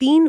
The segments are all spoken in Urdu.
3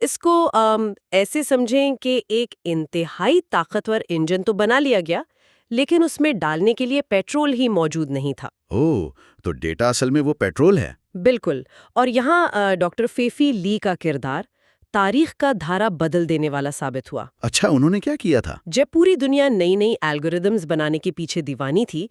اس کو ایسے سمجھیں کہ ایک انتہائی طاقتور انجن تو بنا لیا گیا، لیکن اس میں ڈالنے کے لیے پیٹرول ہی موجود نہیں تھا۔ تو ڈیٹا اصل میں وہ پیٹرول ہے؟ بالکل، اور یہاں ڈاکٹر فیفی لی کا کردار تاریخ کا دھارا بدل دینے والا ثابت ہوا۔ اچھا، انہوں نے کیا کیا تھا؟ جب پوری دنیا نئی نئی الگوریدمز بنانے کے پیچھے دیوانی تھی،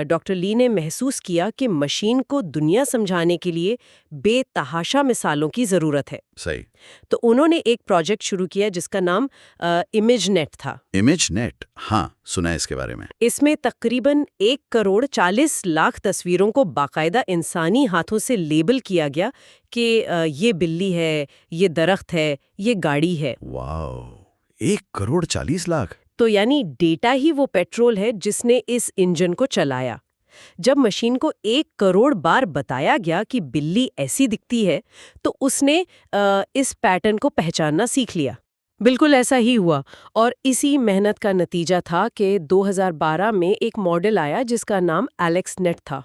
ڈاکٹر لی نے محسوس کیا کہ مشین کو دنیا سمجھانے کے لیے بے تحاشا مثالوں کی ضرورت ہے۔ صحیح۔ تو انہوں نے ایک پروجیکٹ شروع کیا جس کا نام امیج نیٹ تھا۔ امیج نیٹ، ہاں سنا ہے اس کے بارے میں۔ اس میں تقریباً 1,40,00,000 تصویروں کو باقاعدہ انسانی ہاتھوں سے لیبل کیا گیا کہ یہ بلی ہے، یہ درخت ہے، یہ گاڑی ہے۔ واو، 1,40,00,000! تو یعنی ڈیٹا ہی وہ پیٹرول ہے جس نے اس انجن کو چلایا۔ جب مشین کو 1,000,000,000 بار بتایا گیا کہ بلی ایسی دکھتی ہے تو اس نے اس پیٹرن کو پہچاننا سیکھ لیا۔ بالکل ایسا ہی ہوا، اور اسی محنت کا نتیجہ تھا کہ 2012 میں ایک ماڈل آیا جس کا نام ایلیکس نیٹ تھا۔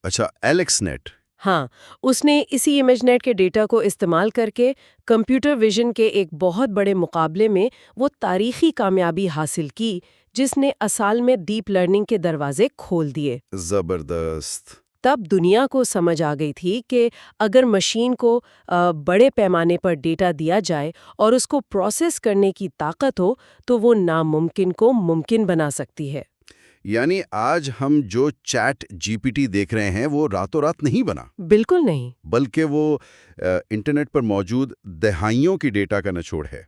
اچھا، ایلیکس نیٹ۔ ہاں، اس نے اسی امیج نیٹ کے ڈیٹا کو استعمال کر کے کمپیوٹر ویژن کے ایک بہت بڑے مقابلے میں وہ تاریخی کامیابی حاصل کی جس نے اصل میں ڈیپ لرننگ کے دروازے کھول دیے۔ زبردست۔ تب دنیا کو سمجھ آ گئی تھی کہ اگر مشین کو بڑے پیمانے پر ڈیٹا دیا جائے اور اس کو پروسیس کرنے کی طاقت ہو تو وہ ناممکن کو ممکن بنا سکتی ہے۔ یعنی آج ہم جو چیٹ جی پی ٹی دیکھ رہے ہیں وہ راتوں رات نہیں بنا، بالکل نہیں، بلکہ وہ انٹرنیٹ پر موجود دہائیوں کی ڈیٹا کا نچوڑ ہے۔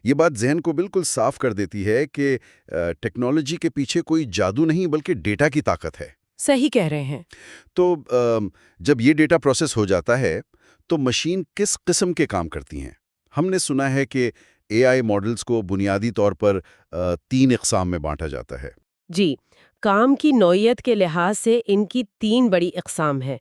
یہ بات ذہن کو بالکل صاف کر دیتی ہے کہ ٹیکنالوجی کے پیچھے کوئی جادو نہیں بلکہ ڈیٹا کی طاقت ہے۔ صحیح کہہ رہے ہیں۔ تو جب یہ ڈیٹا پروسیس ہو جاتا ہے تو مشین کس قسم کے کام کرتی ہیں؟ ہم نے سنا ہے کہ اے آئی ماڈلز کو بنیادی طور پر 3 اقسام میں بانٹا جاتا ہے۔ جی، کام کی نوعیت کے لحاظ سے ان کی 3 بڑی اقسام ہیں۔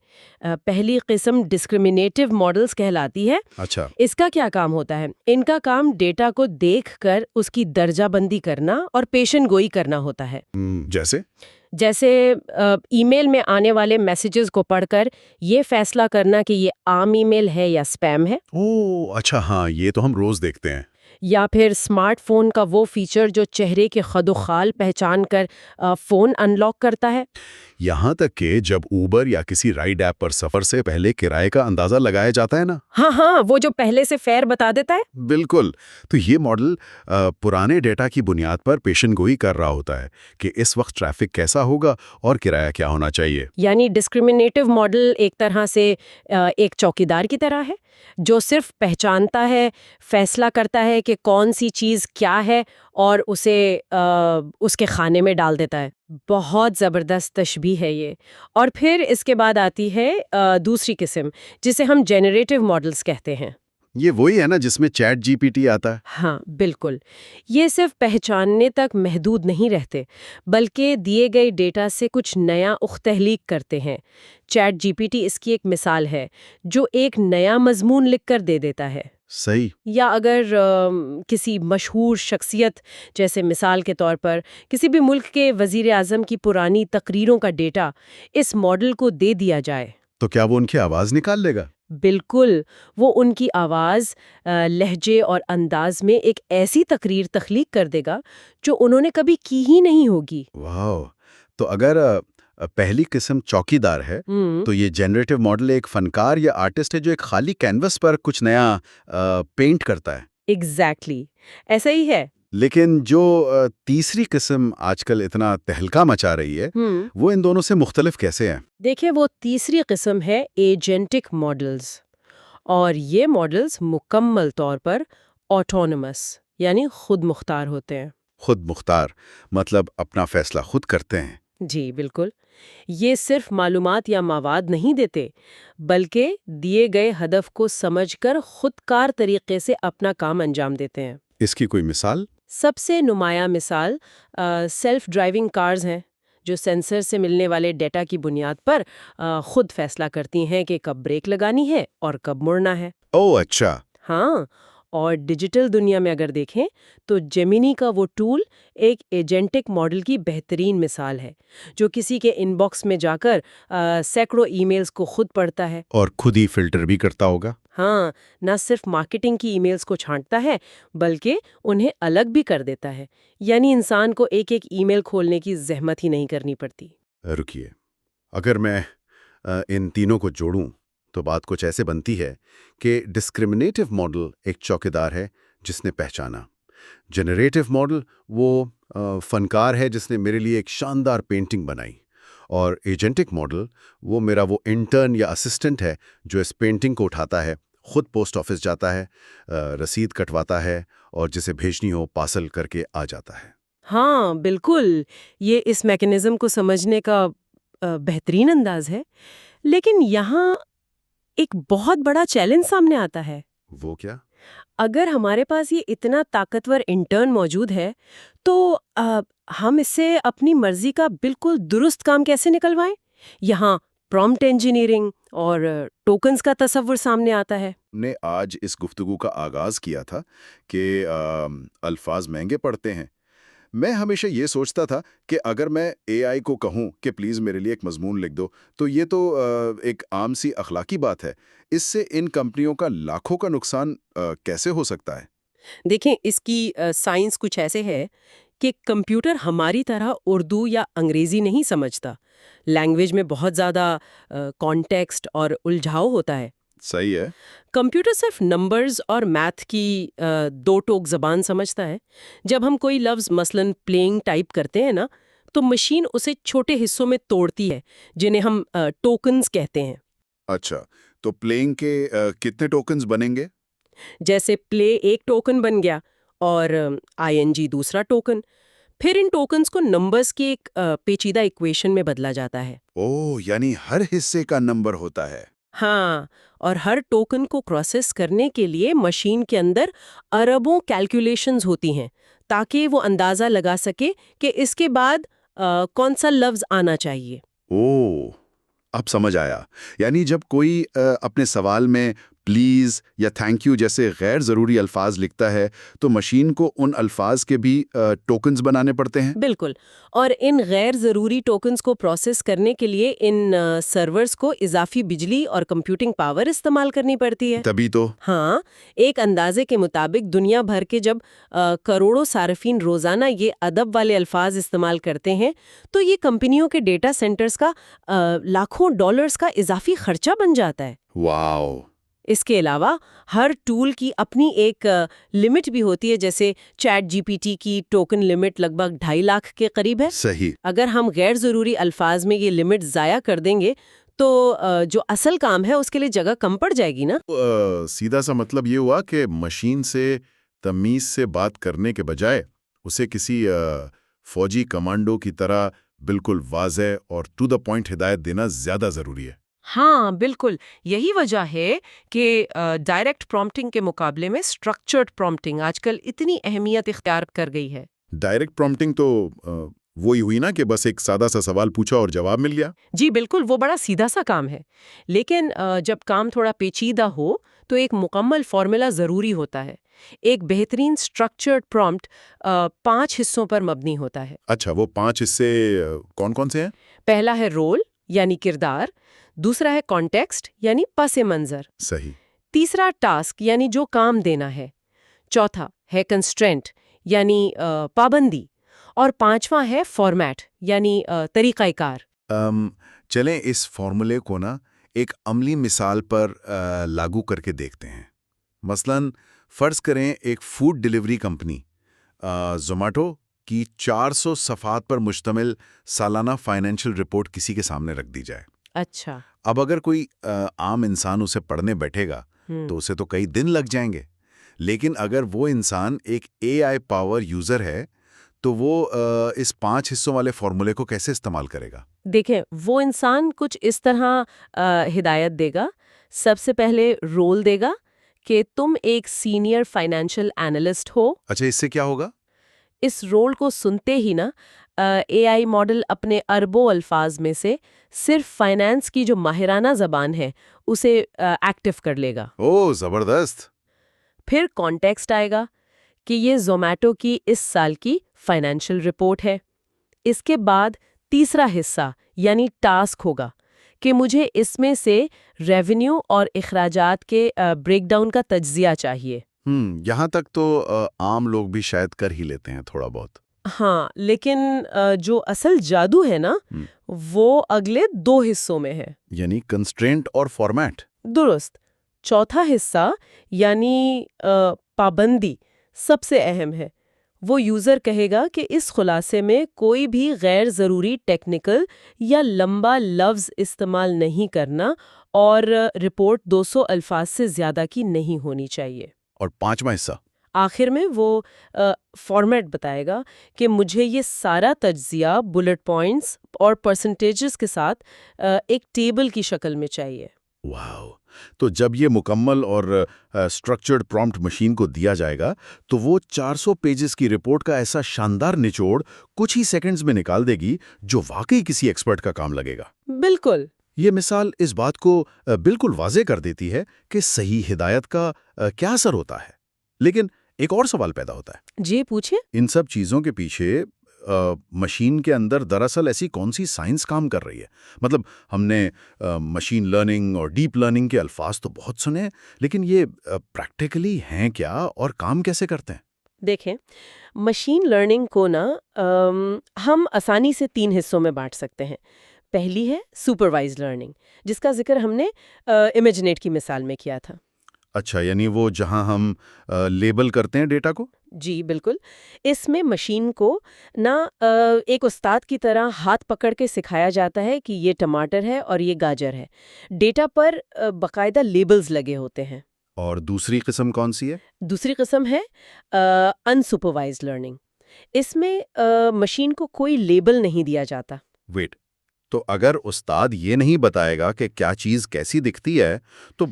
پہلی قسم ڈسکریمنیٹیو ماڈلز کہلاتی ہے۔ اچھا، اس کا کیا کام ہوتا ہے؟ ان کا کام ڈیٹا کو دیکھ کر اس کی درجہ بندی کرنا اور پیشن گوئی کرنا ہوتا ہے۔ جیسے ای میل میں آنے والے میسیجز کو پڑھ کر یہ فیصلہ کرنا کہ یہ عام ای میل ہے یا اسپیم ہے۔ اچھا، ہاں یہ تو ہم روز دیکھتے ہیں۔ یا پھر اسمارٹ فون کا وہ فیچر جو چہرے کے خد و خال پہچان کر فون ان لاک کرتا ہے۔ یہاں تک کہ جب اوبر یا کسی رائڈ ایپ پر سفر سے پہلے کرائے کا اندازہ لگایا جاتا ہے نا۔ ہاں، وہ جو پہلے سے فیئر بتا دیتا ہے۔ بالکل، تو یہ ماڈل پرانے ڈیٹا کی بنیاد پر پیشن گوئی کر رہا ہوتا ہے کہ اس وقت ٹریفک کیسا ہوگا اور کرایہ کیا ہونا چاہیے۔ یعنی ڈسکریمنیٹیو ماڈل ایک طرح سے ایک چوکیدار کی طرح ہے جو صرف پہچانتا ہے، فیصلہ کرتا ہے کہ کون سی چیز کیا ہے اور اسے اس کے کھانے میں ڈال دیتا ہے۔ بہت زبردست تشبیہ ہے یہ۔ اور پھر اس کے بعد آتی ہے دوسری قسم جسے ہم جنریٹیو ماڈلز کہتے ہیں۔ یہ وہی ہے نا جس میں چیٹ جی پی ٹی آتا ہے؟ ہاں بالکل، یہ صرف پہچاننے تک محدود نہیں رہتے بلکہ دیے گئے ڈیٹا سے کچھ نیا تخلیق کرتے ہیں۔ چیٹ جی پی ٹی اس کی ایک مثال ہے جو ایک نیا مضمون لکھ کر دے دیتا ہے۔ صحیح۔ یا اگر کسی مشہور شخصیت، جیسے مثال کے طور پر کسی بھی ملک کے وزیر اعظم کی پرانی تقریروں کا ڈیٹا اس ماڈل کو دے دیا جائے تو کیا وہ ان کی آواز نکال لے گا؟ بالکل، وہ ان کی آواز، لہجے اور انداز میں ایک ایسی تقریر تخلیق کر دے گا جو انہوں نے کبھی کی ہی نہیں ہوگی۔ واو! تو اگر پہلی قسم چوکیدار ہے تو یہ جنریٹیو ماڈل ایک فنکار یا آرٹسٹ ہے جو ایک خالی کینوس پر کچھ نیا پینٹ کرتا ہے۔ ایگزیکٹلی، ایسا ہی ہے۔ لیکن جو تیسری قسم آج کل اتنا تہلکہ مچا رہی ہے وہ ان دونوں سے مختلف کیسے ہیں؟ دیکھیں، وہ تیسری قسم ہے ایجنٹک ماڈلز، اور یہ ماڈلز مکمل طور پر آٹونومس یعنی خود مختار ہوتے ہیں۔ خود مختار مطلب اپنا فیصلہ خود کرتے ہیں؟ جی بالکل، یہ صرف معلومات یا مواد نہیں دیتے بلکہ دیے گئے ہدف کو سمجھ کر خود کار طریقے سے اپنا کام انجام دیتے ہیں۔ اس کی کوئی مثال؟ سب سے نمایاں مثال سیلف ڈرائیونگ کارز ہیں جو سینسر سے ملنے والے ڈیٹا کی بنیاد پر خود فیصلہ کرتی ہیں کہ کب بریک لگانی ہے اور کب مڑنا ہے۔ اوہ اچھا۔ ہاں، اور ڈیجیٹل دنیا میں اگر دیکھیں تو جیمینی کا وہ ٹول ایک ایجنٹک ماڈل کی بہترین مثال ہے، جو کسی کے ان باکس میں جا کر سینکڑوں ای میلز کو خود پڑھتا ہے۔ اور خود ہی فلٹر بھی کرتا ہوگا۔ ہاں، نہ صرف مارکیٹنگ کی ای میلز کو چھانٹتا ہے بلکہ انہیں الگ بھی کر دیتا ہے، یعنی انسان کو ایک ایک ای میل کھولنے کی زحمت ہی نہیں کرنی پڑتی۔ رکیے، اگر میں ان تینوں کو جوڑوں تو بات کچھ ایسے بنتی ہے کہ ڈسکریمنیٹو ماڈل ایک چوکیدار ہے جس نے پہچانا، جنریٹو ماڈل وہ فنکار ہے جس نے میرے لیے ایک شاندار پینٹنگ بنائی، اور ایجنٹک ماڈل وہ میرا وہ انٹرن یا اسسٹنٹ ہے جو اس پینٹنگ کو اٹھاتا ہے، خود پوسٹ آفس جاتا ہے، رسید کٹواتا ہے اور جسے بھیجنی ہو پارسل کر کے آ جاتا ہے۔ ہاں بالکل، یہ اس میکانزم کو سمجھنے کا بہترین انداز ہے، لیکن یہاں ایک بہت بڑا چیلنج سامنے آتا ہے۔ وہ کیا؟ اگر ہمارے پاس یہ اتنا طاقتور انٹرن موجود ہے تو ہم اس سے اپنی مرضی کا بالکل درست کام کیسے نکلوائیں؟ یہاں پرومپٹ انجینئرنگ اور ٹوکنز کا تصور سامنے آتا ہے۔ ہم نے آج اس گفتگو کا آغاز کیا تھا کہ الفاظ مہنگے پڑتے ہیں۔ میں ہمیشہ یہ سوچتا تھا کہ اگر میں اے آئی کو کہوں کہ پلیز میرے لیے ایک مضمون لکھ دو تو یہ تو ایک عام سی اخلاقی بات ہے۔ اس سے ان کمپنیوں کا لاکھوں کا نقصان کیسے ہو سکتا ہے؟ دیکھیں، اس کی سائنس کچھ ایسے ہے کہ کمپیوٹر ہماری طرح اردو یا انگریزی نہیں سمجھتا۔ لینگویج میں بہت زیادہ کانٹیکسٹ اور الجھاؤ ہوتا ہے۔ صحیح ہے۔ کمپیوٹر صرف نمبرز اور میتھ کی دو ٹوک زبان سمجھتا ہے۔ جب ہم کوئی لفظ مثلاً پلینگ ٹائپ کرتے ہیں نا، تو مشین اسے چھوٹے حصوں میں توڑتی ہے جنہیں ہم ٹوکنز کہتے ہیں۔ اچھا، تو پلینگ کے کتنے ٹوکنز بنیں گے؟ جیسے پلے ایک ٹوکن بن گیا اور آئی این جی دوسرا ٹوکن، پھر ان ٹوکنز کو نمبرز کی ایک پیچیدہ ایکویشن میں بدلا جاتا ہے۔ اوہ، یعنی ہر حصے کا نمبر ہوتا ہے۔ ہاں، اور ہر ٹوکن کو پروسیس کرنے کے لیے مشین کے اندر اربوں کیلکولیشنز ہوتی ہیں تاکہ وہ اندازہ لگا سکے کہ اس کے بعد کون سا لفظ آنا چاہیے۔ اوہ، اب سمجھ آیا۔ یعنی جب کوئی اپنے سوال میں پلیز یا تھینک یو جیسے غیر ضروری الفاظ لکھتا ہے تو مشین کو ان الفاظ کے بھی ٹوکنز بنانے پڑتے ہیں؟ بالکل، اور ان غیر ضروری ٹوکنز کو پروسیس کرنے کے لیے ان سرورز کو اضافی بجلی اور کمپیوٹنگ پاور استعمال کرنی پڑتی ہے۔ تبھی تو۔ ہاں، ایک اندازے کے مطابق دنیا بھر کے جب کروڑوں صارفین روزانہ یہ ادب والے الفاظ استعمال کرتے ہیں تو یہ کمپنیوں کے ڈیٹا سینٹرز کا لاکھوں ڈالرز کا اضافی خرچہ بن جاتا ہے۔ واو۔ اس کے علاوہ ہر ٹول کی اپنی ایک لمٹ بھی ہوتی ہے، جیسے چیٹ جی پی ٹی کی ٹوکن لمٹ لگ بھگ 2.5 لاکھ کے قریب ہے۔ صحیح۔ اگر ہم غیر ضروری الفاظ میں یہ لمٹ ضائع کر دیں گے تو جو اصل کام ہے اس کے لیے جگہ کم پڑ جائے گی نا۔ سیدھا سا مطلب یہ ہوا کہ مشین سے تمیز سے بات کرنے کے بجائے اسے کسی فوجی کمانڈو کی طرح بالکل واضح اور ٹو دا پوائنٹ ہدایت دینا زیادہ ضروری ہے۔ ہاں بالکل، یہی وجہ ہے کہ ڈائریکٹ پرومپٹنگ کے مقابلے میں اسٹرکچرڈ پرومپٹنگ آج کل اتنی اہمیت اختیار کر گئی ہے۔ ڈائریکٹ پرومپٹنگ تو وہی ہوئی نا کہ بس ایک سادہ سا سوال پوچھا اور جواب مل گیا۔ جی بالکل، وہ بڑا سیدھا سا کام ہے، لیکن جب کام تھوڑا پیچیدہ ہو تو ایک مکمل فارمولا ضروری ہوتا ہے۔ ایک بہترین اسٹرکچرڈ پرومپٹ 5 حصوں پر مبنی ہوتا ہے۔ اچھا، وہ 5 حصے کون کون سے ہیں؟ پہلا ہے رول یعنی کردار، دوسرا ہے کانٹیکسٹ یعنی پس منظر، صحیح۔ تیسرا ٹاسک یعنی جو کام دینا ہے، چوتھا ہے کنسٹرینٹ یعنی پابندی، اور پانچواں ہے فارمیٹ یعنی طریقہ کار۔ چلیں اس فارمولے کو نا ایک عملی مثال پر لاگو کر کے دیکھتے ہیں۔ مثلاً فرض کریں ایک فوڈ ڈیلیوری کمپنی زومیٹو کی 400 صفحات پر مشتمل سالانہ فائنینشیل رپورٹ کسی کے سامنے رکھ دی جائے۔ اچھا۔ اب اگر کوئی عام انسان اسے پڑھنے بیٹھے گا تو اسے تو کئی دن لگ جائیں گے، لیکن اگر وہ انسان ایک اے آئی پاور یوزر ہے تو وہ اس 5 حصوں والے فارمولے کو کیسے استعمال کرے گا؟ دیکھیں، وہ انسان کچھ اس طرح ہدایت دے گا۔ سب سے پہلے رول دے گا کہ تم ایک سینئر فائنینشیل اینالسٹ ہو۔ اچھا، اس سے کیا ہوگا؟ اس رول کو سنتے ہی نا اے آئی ماڈل اپنے اربوں الفاظ میں سے صرف فائنانس کی جو ماہرانہ زبان ہے اسے ایکٹیو کر لے گا۔ اوہ زبردست۔ پھر کانٹیکسٹ آئے گا کہ یہ زومیٹو کی اس سال کی فائنینشیل رپورٹ ہے۔ اس کے بعد تیسرا حصہ یعنی ٹاسک ہوگا کہ مجھے اس میں سے ریونیو اور اخراجات کے بریک ڈاؤن کا تجزیہ چاہیے۔ یہاں تک تو عام لوگ بھی شاید کر ہی لیتے ہیں تھوڑا بہت۔ ہاں، لیکن جو اصل جادو ہے نا وہ اگلے 2 حصوں میں ہے۔ یعنی کنسٹرینٹ اور فارمیٹ۔ درست۔ چوتھا حصہ یعنی پابندی سب سے اہم ہے۔ وہ یوزر کہے گا کہ اس خلاصے میں کوئی بھی غیر ضروری ٹیکنیکل یا لمبا لفظ استعمال نہیں کرنا اور رپورٹ 200 الفاظ سے زیادہ کی نہیں ہونی چاہیے۔ اور 5واں حصہ آخر میں وہ فارمیٹ بتائے گا کہ مجھے یہ سارا تجزیہ بلٹ پوائنٹس اور پرسنٹیجز کے ساتھ ایک ٹیبل کی شکل میں چاہیے۔ واو! تو جب یہ مکمل اور اسٹرکچرڈ پرومپٹ مشین کو دیا جائے گا تو وہ 400 پیجز کی رپورٹ کا ایسا شاندار نچوڑ کچھ ہی سیکنڈز میں نکال دے گی جو واقعی کسی ایکسپرٹ کا کام لگے گا۔ بالکل۔ یہ مثال اس بات کو بالکل واضح کر دیتی ہے کہ صحیح ہدایت کا کیا اثر ہوتا ہے۔ لیکن ایک اور سوال پیدا ہوتا ہے۔ جی پوچھیں۔ ان سب چیزوں کے پیچھے مشین کے اندر دراصل ایسی کون سی سائنس کام کر رہی ہے؟ مطلب ہم نے مشین لرننگ اور ڈیپ لرننگ کے الفاظ تو بہت سنے ہیں، لیکن یہ پریکٹیکلی ہیں کیا اور کام کیسے کرتے ہیں؟ دیکھیں، مشین لرننگ کو نا ہم آسانی سے 3 حصوں میں بانٹ سکتے ہیں۔ پہلی ہے سپروائز لرننگ، جس کا ذکر ہم نے امیجنیٹ کی مثال میں کیا تھا۔ اچھا، یعنی وہ جہاں ہم لیبل کرتے ہیں ڈیٹا کو؟ جی بالکل۔ اس میں مشین کو نہ ایک استاد کی طرح ہاتھ پکڑ کے سکھایا جاتا ہے کہ یہ ٹماٹر ہے اور یہ گاجر ہے۔ ڈیٹا پر باقاعدہ لیبلز لگے ہوتے ہیں۔ اور دوسری قسم کون سی ہے؟ دوسری قسم ہے انسپروائزڈ لرننگ۔ اس میں مشین کو کوئی لیبل نہیں دیا جاتا۔ ویٹ، تو اگر استاد یہ نہیں بتائے گا کہ کیا چیز کیسی دکھتی ہے تو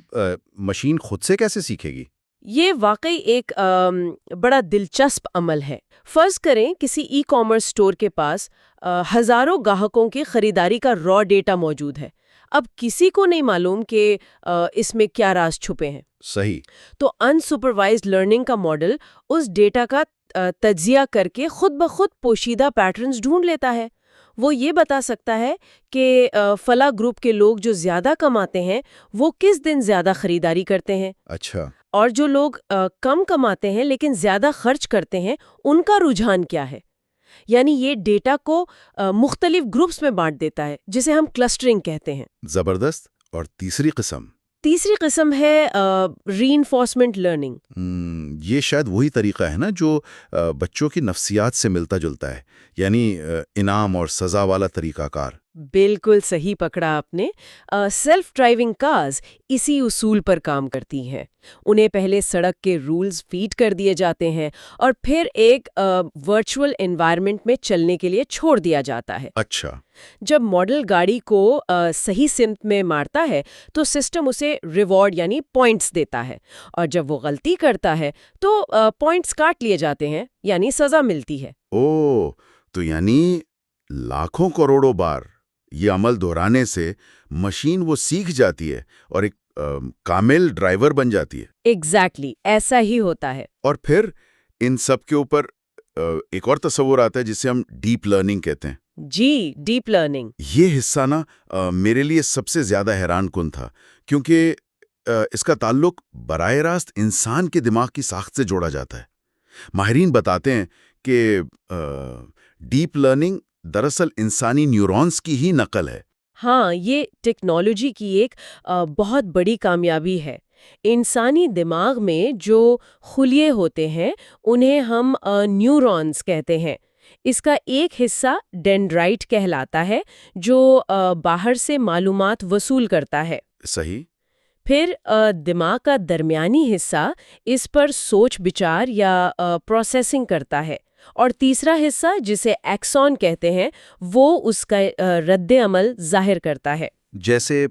مشین خود سے کیسے سیکھے گی؟ یہ واقعی ایک بڑا دلچسپ عمل ہے۔ فرض کریں کسی ای کامرس اسٹور کے پاس ہزاروں گاہکوں کی خریداری کا را ڈیٹا موجود ہے۔ اب کسی کو نہیں معلوم کہ اس میں کیا راز چھپے ہیں۔ صحیح۔ تو انسپروائزڈ لرننگ کا ماڈل اس ڈیٹا کا تجزیہ کر کے خود بخود پوشیدہ پیٹرنز ڈھونڈ لیتا ہے۔ وہ یہ بتا سکتا ہے کہ فلاں گروپ کے لوگ جو زیادہ کماتے ہیں وہ کس دن زیادہ خریداری کرتے ہیں۔ اچھا۔ اور جو لوگ کم کماتے ہیں لیکن زیادہ خرچ کرتے ہیں ان کا رجحان کیا ہے۔ یعنی یہ ڈیٹا کو مختلف گروپس میں بانٹ دیتا ہے، جسے ہم کلسٹرنگ کہتے ہیں۔ زبردست۔ اور تیسری قسم؟ تیسری قسم ہے ری انفورسمنٹ لرننگ۔ یہ شاید وہی طریقہ ہے نا جو بچوں کی نفسیات سے ملتا جلتا ہے، یعنی انعام اور سزا والا طریقہ کار۔ بالکل صحیح پکڑا آپ نے۔ سیلف ڈرائیونگ کارز اسی اصول پر کام کرتی ہیں۔ انہیں پہلے سڑک کے رولز فیڈ کر دیے جاتے ہیں اور پھر ایک ورچوئل انوائرمنٹ میں چلنے کے لیے چھوڑ دیا جاتا ہے۔ اچھا۔ جب ماڈل گاڑی کو صحیح سمت میں مارتا ہے تو سسٹم اسے ریوارڈ یعنی پوائنٹس دیتا ہے، اور جب وہ غلطی کرتا ہے تو پوائنٹس کاٹ لیے جاتے ہیں یعنی سزا ملتی ہے۔ اوہ، تو یعنی لاکھوں کروڑوں بار یہ عمل دہرانے سے مشین وہ سیکھ جاتی ہے اور ایک کامل ڈرائیور بن جاتی ہے۔ ایگزیکٹلی ایسا ہی ہوتا ہے۔ اور پھر ان سب کے اوپر ایک اور تصور آتا ہے جسے ہم ڈیپ لرننگ کہتے ہیں۔ جی، ڈیپ لرننگ۔ یہ حصہ نا میرے لیے سب سے زیادہ حیران کن تھا، کیونکہ اس کا تعلق براہ راست انسان کے دماغ کی ساخت سے جوڑا جاتا ہے۔ ماہرین بتاتے ہیں کہ ڈیپ لرننگ دراصل انسانی نیورونز کی ہی نقل ہے۔ ہاں، یہ ٹیکنالوجی کی ایک بہت بڑی کامیابی ہے۔ انسانی دماغ میں جو خلیے ہوتے ہیں انہیں ہم نیورونز کہتے ہیں۔ اس کا ایک حصہ ڈینڈرائٹ کہلاتا ہے جو باہر سے معلومات وصول کرتا ہے۔ صحیح۔ پھر دماغ کا درمیانی حصہ اس پر سوچ بچار یا پروسیسنگ کرتا ہے، اور تیسرا حصہ جسے ایکسون کہتے ہیں وہ اس کا رد عمل ظاہر کرتا ہے۔ جیسے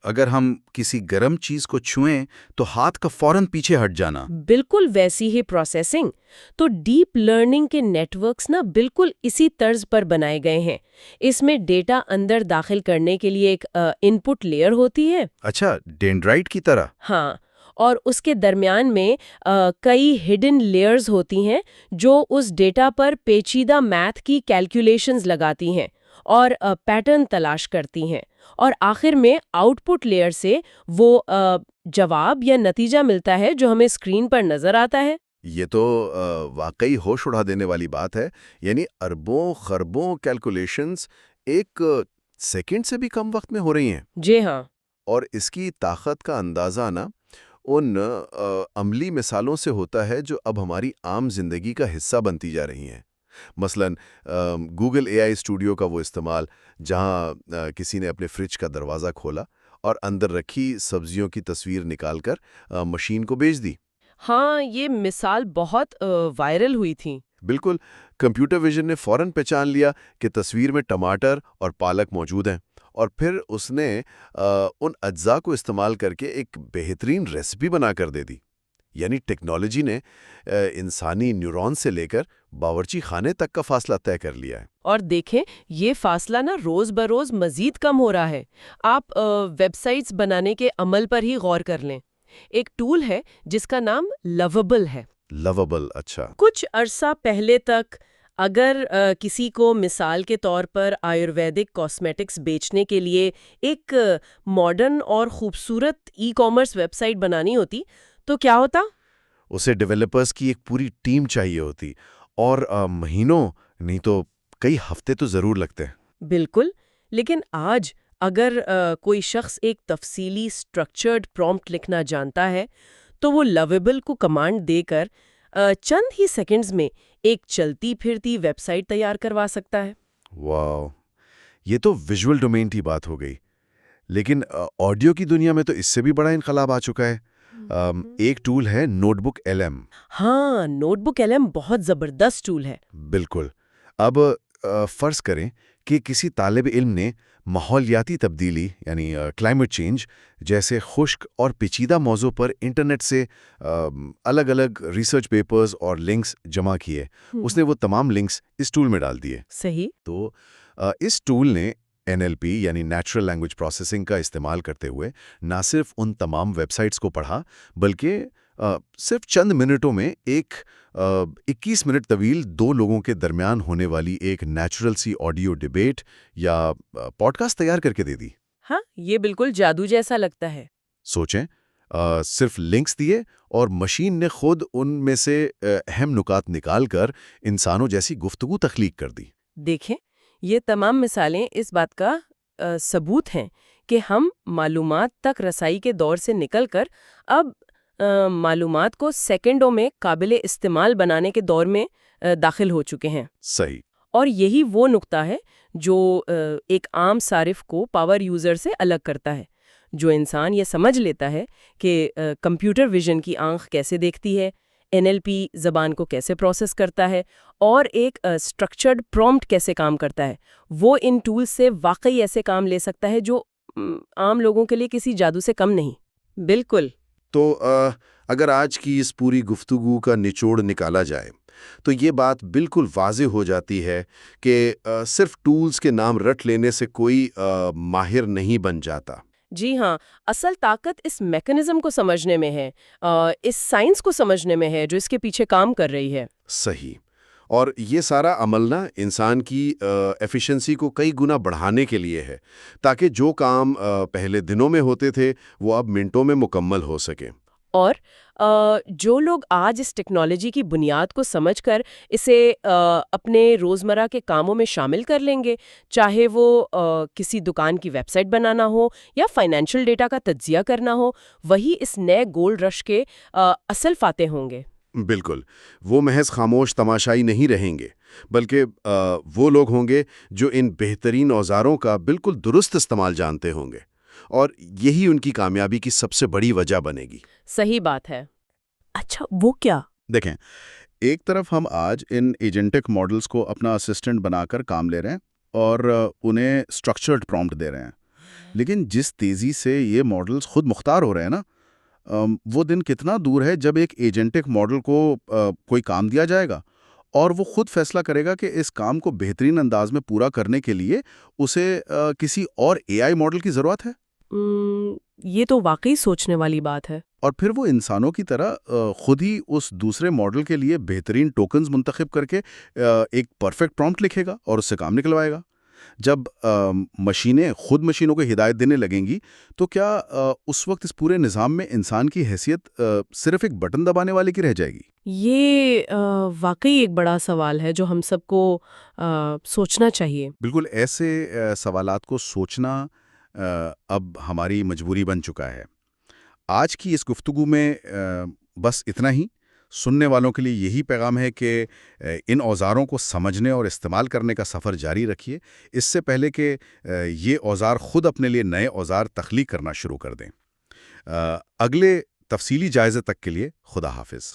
اگر ہم کسی گرم چیز کو چھوئیں تو ہاتھ کا فوراً پیچھے ہٹ جانا۔ بالکل ویسی ہی پروسیسنگ۔ تو ڈیپ لرننگ کے نیٹ ورکس نا بالکل اسی طرز پر بنائے گئے ہیں۔ اس میں ڈیٹا اندر داخل کرنے کے لیے ایک ان پٹ لیئر ہوتی ہے۔ اچھا، ڈینڈرائٹ کی طرح؟ ہاں، اور اس کے درمیان میں کئی ہڈن لیئرز ہوتی ہیں جو اس ڈیٹا پر پیچیدہ میتھ کی کیلکولیشنز لگاتی ہیں اور پیٹرن تلاش کرتی ہیں، اور آخر میں آؤٹ پٹ لیئر سے وہ جواب یا نتیجہ ملتا ہے جو ہمیں اسکرین پر نظر آتا ہے۔ یہ تو واقعی ہوش اڑا دینے والی بات ہے، یعنی اربوں خربوں کیلکولیشنز ایک سیکنڈ سے بھی کم وقت میں ہو رہی ہیں۔ جی ہاں۔ اور اس کی طاقت کا اندازہ نا ان عملی مثالوں سے ہوتا ہے جو اب ہماری عام زندگی کا حصہ بنتی جا رہی ہیں۔ مثلا گوگل اے آئی اسٹوڈیو کا وہ استعمال، جہاں کسی نے اپنے فریج کا دروازہ کھولا اور اندر رکھی سبزیوں کی تصویر نکال کر مشین کو بھیج دی۔ ہاں، یہ مثال بہت وائرل ہوئی تھی۔ بالکل، کمپیوٹر ویژن نے فوراً پہچان لیا کہ تصویر میں ٹماٹر اور پالک موجود ہیں، اور پھر اس نے ان اجزاء کو استعمال کر کے ایک بہترین ریسیپی بنا کر دے دی۔ یعنی ٹیکنالوجی نے انسانی نیورون سے لے کر باورچی خانے تک کا فاصلہ طے کر لیا ہے۔ اور دیکھیں، یہ فاصلہ نا روز بروز مزید کم ہو رہا ہے۔ آپ ویب سائٹس بنانے کے عمل پر ہی غور کر لیں۔ ایک ٹول ہے جس کا نام لویبل ہے۔ لویبل، اچھا۔ کچھ عرصہ پہلے تک اگر کسی کو مثال کے طور پر آیورویدک کاسمیٹکس بیچنے کے لیے ایک ماڈرن اور خوبصورت ای کامرس ویب سائٹ بنانی ہوتی تو کیا ہوتا؟ اسے ڈیولپرز کی ایک پوری ٹیم چاہیے ہوتی، اور مہینوں نہیں تو کئی ہفتے تو ضرور لگتے ہیں۔ بالکل، لیکن آج اگر کوئی شخص ایک تفصیلی اسٹرکچرڈ پرومپٹ لکھنا جانتا ہے تو وہ لویبل کو کمانڈ دے کر چند ہی سیکنڈز میں ایک چلتی پھرتی ویب سائٹ تیار کروا سکتا ہے۔ واو، یہ تو ویژول ڈومین کی بات ہو گئی، لیکن آڈیو کی دنیا میں تو اس سے بھی بڑا انقلاب آ چکا ہے۔ ایک ٹول ہے نوٹ بک ایل ایم۔ ہاں، نوٹ بک ایل ایم بہت زبردست ٹول ہے۔ بالکل۔ اب فرض کریں کہ کسی طالب علم نے ماحولیاتی تبدیلی یعنی کلائمیٹ چینج جیسے خشک اور پیچیدہ موضوع پر انٹرنیٹ سے الگ الگ ریسرچ پیپرز اور لنکس جمع کیے۔ اس نے وہ تمام لنکس اس ٹول میں ڈال دیے۔ صحیح۔ تو اس ٹول نے NLP یعنی نیچرل لینگویج پروسیسنگ کا استعمال کرتے ہوئے نہ صرف ان تمام ویب سائٹس کو پڑھا، بلکہ صرف چند منٹوں میں ایک 21 منٹ طویل دو لوگوں کے درمیان ہونے والی ایک نیچرل سی آڈیو ڈیبیٹ یا پوڈ کاسٹ تیار کر کے دے دی۔ ہاں، یہ بالکل جادو جیسا لگتا ہے۔ سوچیں، صرف لنکس دیے اور مشین نے خود ان میں سے اہم نکات نکال کر انسانوں جیسی گفتگو تخلیق کر دی۔ دیکھیں، یہ تمام مثالیں اس بات کا ثبوت ہیں کہ ہم معلومات تک رسائی کے دور سے نکل کر اب معلومات کو سیکنڈوں میں قابل استعمال بنانے کے دور میں داخل ہو چکے ہیں۔ صحیح۔ اور یہی وہ نقطہ ہے جو ایک عام صارف کو پاور یوزر سے الگ کرتا ہے۔ جو انسان یہ سمجھ لیتا ہے کہ کمپیوٹر ویژن کی آنکھ کیسے دیکھتی ہے، NLP زبان کو کیسے پروسیس کرتا ہے، اور ایک اسٹرکچرڈ پرومپٹ کیسے کام کرتا ہے، وہ ان ٹولز سے واقعی ایسے کام لے سکتا ہے جو عام لوگوں کے لیے کسی جادو سے کم نہیں۔ بالکل۔ تو اگر آج کی اس پوری گفتگو کا نچوڑ نکالا جائے تو یہ بات بالکل واضح ہو جاتی ہے کہ صرف ٹولز کے نام رٹ لینے سے کوئی ماہر نہیں بن جاتا۔ جی ہاں، اصل طاقت اس میکانزم کو سمجھنے میں ہے، اس سائنس کو سمجھنے میں ہے جو اس کے پیچھے کام کر رہی ہے۔ صحیح۔ اور یہ سارا عمل نا انسان کی ایفیشنسی کو کئی گنا بڑھانے کے لیے ہے، تاکہ جو کام پہلے دنوں میں ہوتے تھے وہ اب منٹوں میں مکمل ہو سکے۔ اور جو لوگ آج اس ٹیکنالوجی کی بنیاد کو سمجھ کر اسے اپنے روزمرہ کے کاموں میں شامل کر لیں گے، چاہے وہ کسی دکان کی ویب سائٹ بنانا ہو یا فائنینشیل ڈیٹا کا تجزیہ کرنا ہو، وہی اس نئے گولڈ رش کے اصل فاتح ہوں گے۔ بالکل، وہ محض خاموش تماشائی نہیں رہیں گے، بلکہ وہ لوگ ہوں گے جو ان بہترین اوزاروں کا بالکل درست استعمال جانتے ہوں گے، اور یہی ان کی کامیابی کی سب سے بڑی وجہ بنے گی۔ صحیح بات ہے۔ اچھا، وہ کیا؟ دیکھیں، ایک طرف ہم آج ان ایجنٹک ماڈلز کو اپنا اسسٹنٹ بنا کر کام لے رہے ہیں اور انہیں اسٹرکچرڈ پرومپٹ دے رہے ہیں، لیکن جس تیزی سے یہ ماڈلز خود مختار ہو رہے ہیں نا، وہ دن کتنا دور ہے جب ایک ایجنٹک ماڈل کو کوئی کام دیا جائے گا اور وہ خود فیصلہ کرے گا کہ اس کام کو بہترین انداز میں پورا کرنے کے لیے اسے کسی اور AI ماڈل کی ضرورت ہے۔ یہ تو واقعی سوچنے والی بات ہے۔ اور پھر وہ انسانوں کی طرح خود ہی اس دوسرے ماڈل کے لیے بہترین ٹوکنز منتخب کر کے ایک پرفیکٹ پرومپٹ لکھے گا اور اس سے کام نکلوائے گا۔ جب مشینیں خود مشینوں کو ہدایت دینے لگیں گی تو کیا اس وقت اس پورے نظام میں انسان کی حیثیت صرف ایک بٹن دبانے والے کی رہ جائے گی؟ یہ واقعی ایک بڑا سوال ہے جو ہم سب کو سوچنا چاہیے۔ بالکل ایسے سوالات کو سوچنا اب ہماری مجبوری بن چکا ہے۔ آج کی اس گفتگو میں بس اتنا ہی۔ سننے والوں کے لیے یہی پیغام ہے کہ ان اوزاروں کو سمجھنے اور استعمال کرنے کا سفر جاری رکھیے، اس سے پہلے کہ یہ اوزار خود اپنے لیے نئے اوزار تخلیق کرنا شروع کر دیں۔ اگلے تفصیلی جائزے تک کے لیے خدا حافظ۔